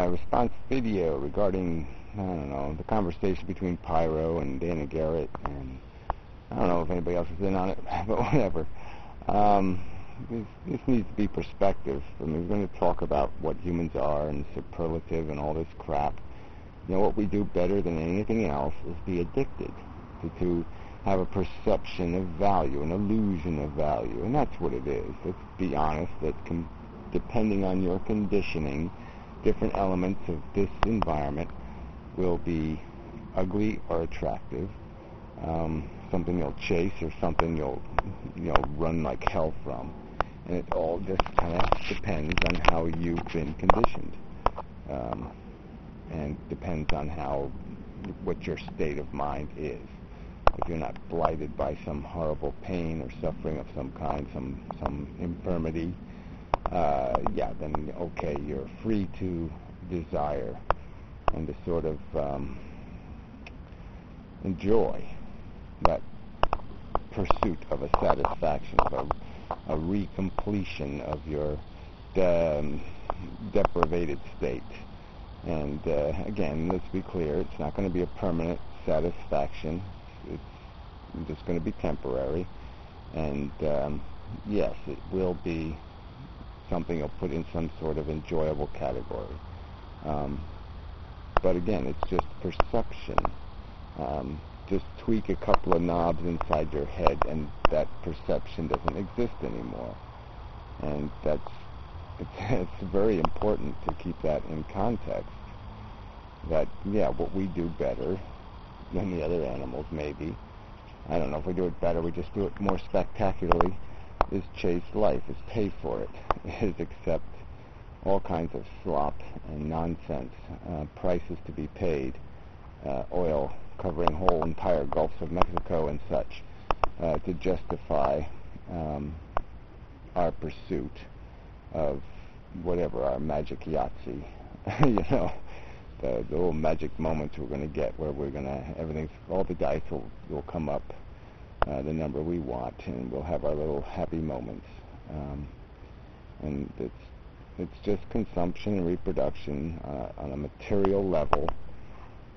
response video regarding, I don't know, the conversation between Pyro and Dana Garrett, and I don't know if anybody else is in on it, but whatever. This needs to be perspective. I mean, we're going to talk about what humans are and superlative and all this crap. You know, what we do better than anything else is be addicted to have a perception of value, an illusion of value, and that's what it is. Let's be honest, that depending on your conditioning, different elements of this environment will be ugly or attractive, something you'll chase or something you'll run like hell from. And it all just kind of depends on how you've been conditioned, and depends on what your state of mind is. If you're not blighted by some horrible pain or suffering of some kind, some infirmity, then okay, you're free to desire and to sort of enjoy that pursuit of a satisfaction, of a recompletion of your deprivated state. And again, let's be clear, it's not going to be a permanent satisfaction. It's just going to be temporary. And yes, it will be something you'll put in some sort of enjoyable category. But again, it's just perception. Just tweak a couple of knobs inside your head and that perception doesn't exist anymore. And it's very important to keep that in context. That, yeah, what we do better than the other animals, maybe, I don't know if we do it better, we just do it more spectacularly, is chase life, is pay for it, is accept all kinds of slop and nonsense, prices to be paid, oil covering whole entire Gulfs of Mexico and such, to justify our pursuit of whatever, our magic Yahtzee, the little magic moments we're going to get, where we're going to, all the dice will come up the number we want, and we'll have our little happy moments. And it's just consumption and reproduction on a material level.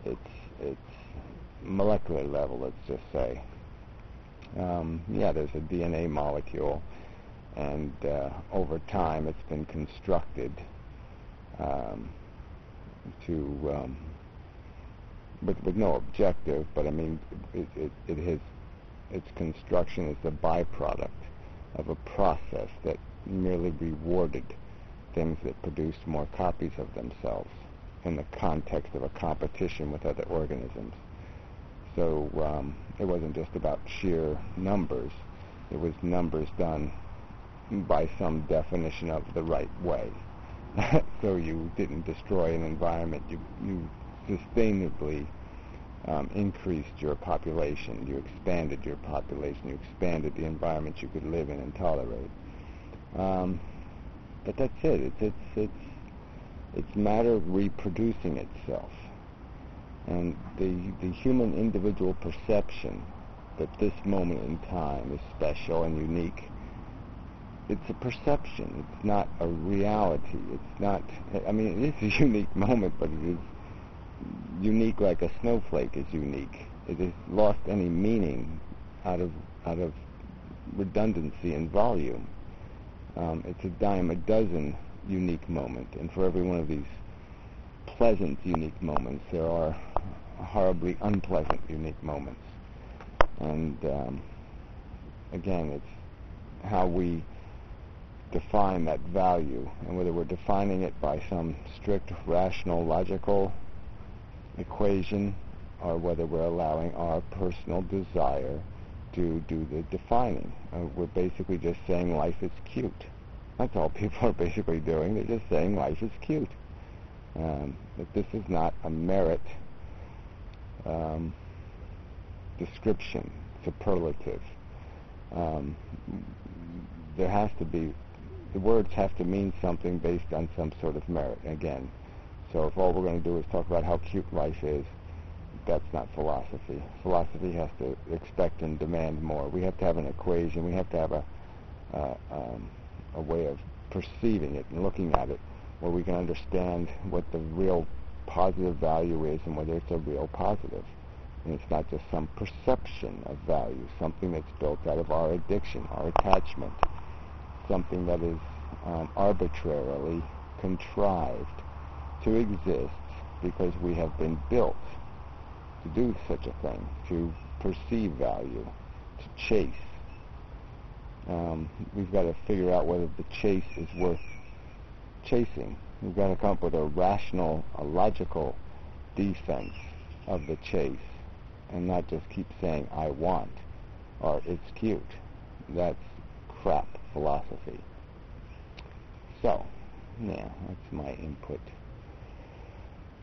It's molecular level, let's just say. There's a DNA molecule, and over time it's been constructed with no objective, but I mean, its construction is the byproduct of a process that merely rewarded things that produced more copies of themselves in the context of a competition with other organisms. So it wasn't just about sheer numbers. It was numbers done by some definition of the right way. So you didn't destroy an environment. You sustainably increased your population. You expanded your population. You expanded the environment you could live in and tolerate. But that's it. It's matter reproducing itself. And the human individual perception that this moment in time is special and unique, it's a perception. It's not a reality. It's not, I mean, it is a unique moment, but it is unique like a snowflake is unique. It has lost any meaning out of redundancy and volume. It's a dime a dozen unique moment, and for every one of these pleasant unique moments, there are horribly unpleasant unique moments. And again, it's how we define that value, and whether we're defining it by some strict, rational, logical equation, or whether we're allowing our personal desire to do the defining. We're basically just saying life is cute. That's all people are basically doing. They're just saying life is cute. That this is not a merit description, superlative. There has to be, the words have to mean something based on some sort of merit. Again, so if all we're going to do is talk about how cute life is, that's not philosophy. Philosophy has to expect and demand more. We have to have an equation. We have to have a way of perceiving it and looking at it where we can understand what the real positive value is and whether it's a real positive. And it's not just some perception of value, something that's built out of our addiction, our attachment, something that is arbitrarily contrived to exist because we have been built to do such a thing, to perceive value, to chase. We've got to figure out whether the chase is worth chasing. We've got to come up with a rational, a logical defense of the chase, and not just keep saying, I want, or it's cute. That's crap philosophy. So, yeah, that's my input.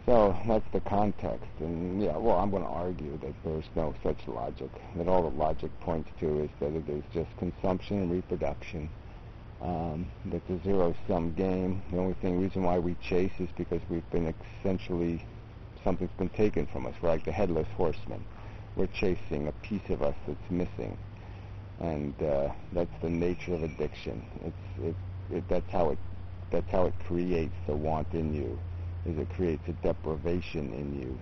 So, that's the context. And, yeah, well, I'm going to argue that there's no such logic, that all that logic points to is that it is just consumption and reproduction, that it's a zero-sum game. The only reason why we chase is because we've been essentially, something's been taken from us. We're like the headless horseman. We're chasing a piece of us that's missing. And that's the nature of addiction. That's how it creates the want in you. Is it creates a deprivation in you,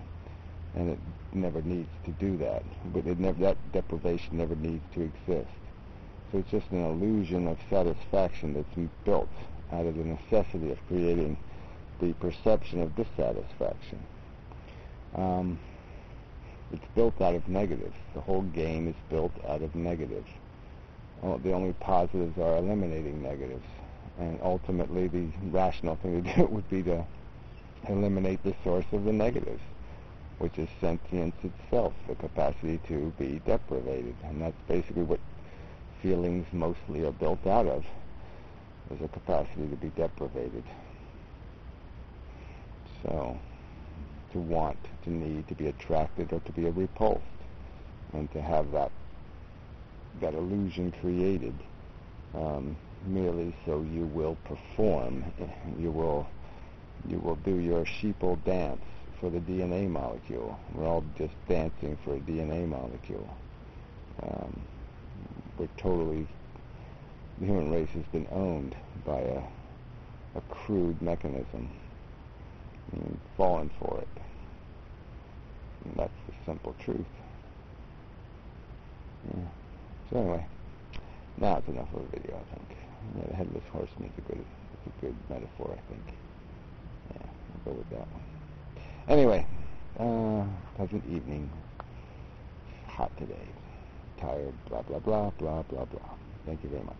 and it never needs to do that. But that deprivation never needs to exist. So it's just an illusion of satisfaction that's built out of the necessity of creating the perception of dissatisfaction. It's built out of negatives. The whole game is built out of negatives. The only positives are eliminating negatives. And ultimately, the rational thing to do would be to eliminate the source of the negatives, which is sentience itself, the capacity to be deprivated. And that's basically what feelings mostly are built out of, is a capacity to be deprivated. So, to want, to need, to be attracted, or to be repulsed, and to have that illusion created merely so you will perform, you will do your sheeple dance for the DNA molecule. We're all just dancing for a DNA molecule. The human race has been owned by a crude mechanism, and fallen for it. And that's the simple truth. Yeah. So anyway, now it's enough of a video, I think. Yeah, the headless horseman is a good metaphor, I think. Yeah, we'll go with that one. Anyway, pleasant evening. It's hot today. Tired, blah, blah, blah, blah, blah, blah. Thank you very much.